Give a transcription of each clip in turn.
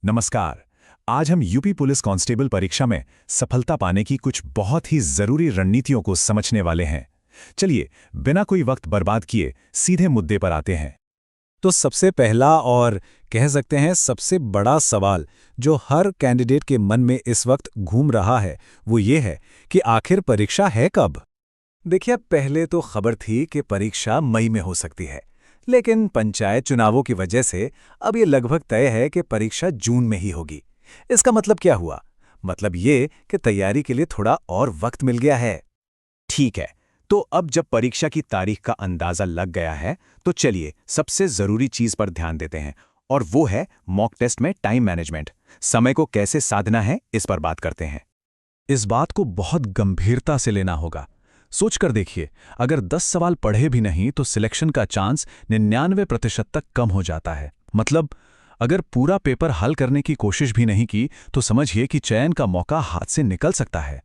नमस्कार। आज हम यूपी पुलिस कांस्टेबल परीक्षा में सफलता पाने की कुछ बहुत ही जरूरी रणनीतियों को समझने वाले हैं। चलिए, बिना कोई वक्त बर्बाद किए सीधे मुद्दे पर आते हैं। तो सबसे पहला और कह सकते हैं सबसे बड़ा सवाल जो हर कैंडिडेट के मन में इस वक्त घूम रहा है वो ये है कि आखिर परीक्षा है कब। देखिए, पहले तो खबर थी कि परीक्षा मई में हो सकती है, लेकिन पंचायत चुनावों की वजह से अब ये लगभग तय है कि परीक्षा जून में ही होगी। इसका मतलब क्या हुआ? मतलब ये कि तैयारी के लिए थोड़ा और वक्त मिल गया है। ठीक है, तो अब जब परीक्षा की तारीख का अंदाजा लग गया है, तो चलिए सबसे जरूरी चीज पर ध्यान देते हैं, और वो है मॉक टेस्ट में टाइम मैनेजमेंट। समय को कैसे साधना है, इस पर बात करते हैं। इस बात को बहुत गंभीरता से लेना होगा। सोचकर देखिए, अगर 10 सवाल पढ़े भी नहीं तो सिलेक्शन का चांस 99% तक कम हो जाता है। मतलब अगर पूरा पेपर हल करने की कोशिश भी नहीं की तो समझिए कि चयन का मौका हाथ से निकल सकता है।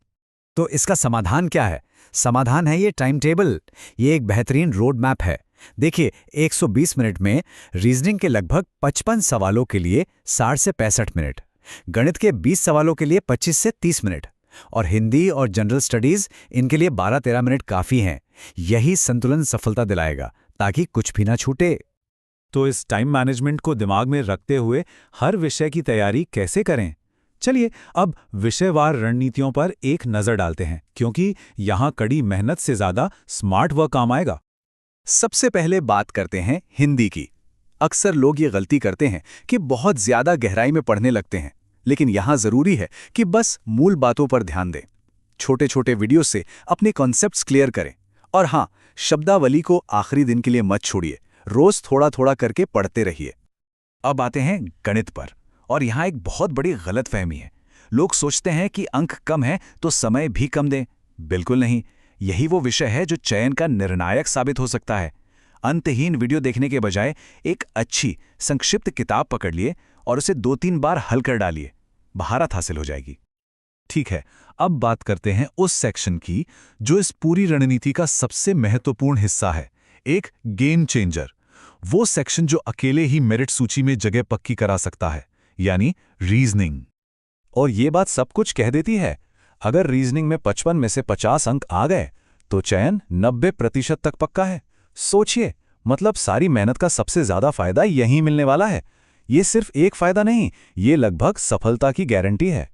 तो इसका समाधान क्या है? समाधान है ये टाइम टेबल। ये एक बेहतरीन रोड मैप है। देखिए, 120 मिनट में रीजनिंग के लगभग 55 सवालों के लिए 60 से 65 मिनट, गणित के 20 सवालों के लिए 25 से 30 मिनट, और हिंदी और जनरल स्टडीज इनके लिए 12-13 मिनट काफ़ी हैं। यही संतुलन सफलता दिलाएगा, ताकि कुछ भी ना छूटे। तो इस टाइम मैनेजमेंट को दिमाग में रखते हुए हर विषय की तैयारी कैसे करें? चलिए अब विषयवार रणनीतियों पर एक नज़र डालते हैं, क्योंकि यहाँ कड़ी मेहनत से ज़्यादा स्मार्ट वर्क काम आएगा। सबसे पहले बात करते हैं हिंदी की। अक्सर लोग ये गलती करते हैं कि बहुत ज़्यादा गहराई में पढ़ने लगते हैं, लेकिन यहाँ ज़रूरी है कि बस मूल बातों पर ध्यान दें। छोटे छोटे वीडियो से अपने कॉन्सेप्ट्स क्लियर करें। और हाँ, शब्दावली को आखिरी दिन के लिए मत छोड़िए, रोज़ थोड़ा थोड़ा करके पढ़ते रहिए। अब आते हैं गणित पर, और यहाँ एक बहुत बड़ी गलतफहमी है। लोग सोचते हैं कि अंक कम है तो समय भी कम दें। बिल्कुल नहीं, यही वो विषय है जो चयन का निर्णायक साबित हो सकता है। अंतहीन वीडियो देखने के बजाय एक अच्छी संक्षिप्त किताब पकड़ लिए और उसे 2-3 बार हल कर डालिए, महारत हासिल हो जाएगी। ठीक है, अब बात करते हैं उस सेक्शन की जो इस पूरी रणनीति का सबसे महत्वपूर्ण हिस्सा है, एक गेम चेंजर। वो सेक्शन जो अकेले ही मेरिट सूची में जगह पक्की करा सकता है, यानी रीजनिंग। और ये बात सब कुछ कह देती है। अगर रीजनिंग में 55 में से 50 अंक आ गए तो चयन 90% तक पक्का है। सोचिए, मतलब सारी मेहनत का सबसे ज्यादा फायदा यहीं मिलने वाला है। ये सिर्फ एक फायदा नहीं, ये लगभग सफलता की गारंटी है।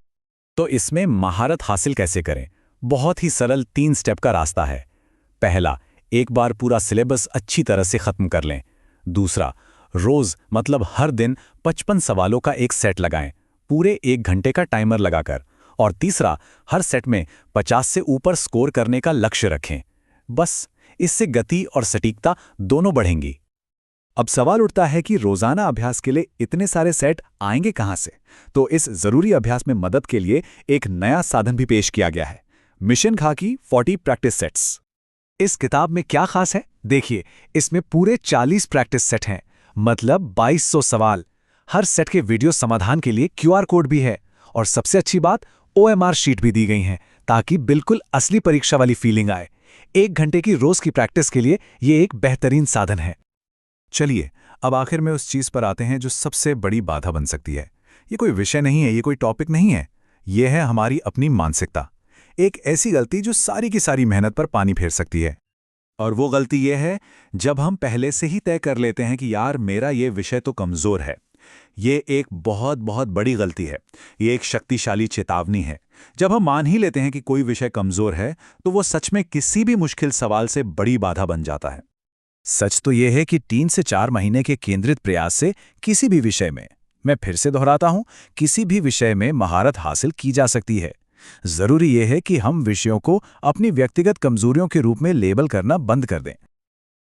तो इसमें महारत हासिल कैसे करें? बहुत ही सरल 3 स्टेप का रास्ता है। पहला, एक बार पूरा सिलेबस अच्छी तरह से खत्म कर लें। दूसरा, रोज मतलब हर दिन 55 सवालों का एक सेट लगाएं, पूरे 1 घंटे का टाइमर लगाकर। और तीसरा, हर सेट में 50 से ऊपर स्कोर करने का लक्ष्य रखें। बस इससे गति और सटीकता दोनों बढ़ेंगी। अब सवाल उठता है कि रोजाना अभ्यास के लिए इतने सारे सेट आएंगे कहां से? तो इस जरूरी अभ्यास में मदद के लिए एक नया साधन भी पेश किया गया है, मिशन खाकी 40 प्रैक्टिस सेट्स। इस किताब में क्या खास है? देखिए, इसमें पूरे 40 प्रैक्टिस सेट हैं, मतलब 2200 सवाल। हर सेट के वीडियो समाधान के लिए QR कोड भी है, और सबसे अच्छी बात, OMR शीट भी दी गई हैं, ताकि बिल्कुल असली परीक्षा वाली फीलिंग आए। 1 घंटे की रोज की प्रैक्टिस के लिए ये एक बेहतरीन साधन है। चलिए, अब आखिर में उस चीज पर आते हैं जो सबसे बड़ी बाधा बन सकती है। ये कोई विषय नहीं है, ये कोई टॉपिक नहीं है, ये है हमारी अपनी मानसिकता। एक ऐसी गलती जो सारी की सारी मेहनत पर पानी फेर सकती है। और वो गलती ये है जब हम पहले से ही तय कर लेते हैं कि यार मेरा ये विषय तो कमजोर है। ये एक बहुत बहुत बड़ी गलती है। ये एक शक्तिशाली चेतावनी है। जब हम मान ही लेते हैं कि कोई विषय कमजोर है तो वो सच में किसी भी मुश्किल सवाल से बड़ी बाधा बन जाता है। सच तो यह है कि 3 से 4 महीने के केंद्रित प्रयास से किसी भी विषय में, मैं फिर से दोहराता हूं, किसी भी विषय में महारत हासिल की जा सकती है। जरूरी यह है कि हम विषयों को अपनी व्यक्तिगत कमजोरियों के रूप में लेबल करना बंद कर दें।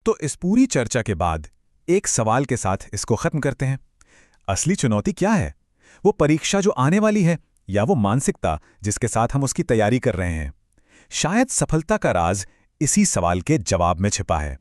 तो इस पूरी चर्चा के बाद एक सवाल के साथ इसको खत्म करते हैं। असली चुनौती क्या है? वो परीक्षा जो आने वाली है, या वो मानसिकता जिसके साथ हम उसकी तैयारी कर रहे हैं? शायद सफलता का राज इसी सवाल के जवाब में छिपा है।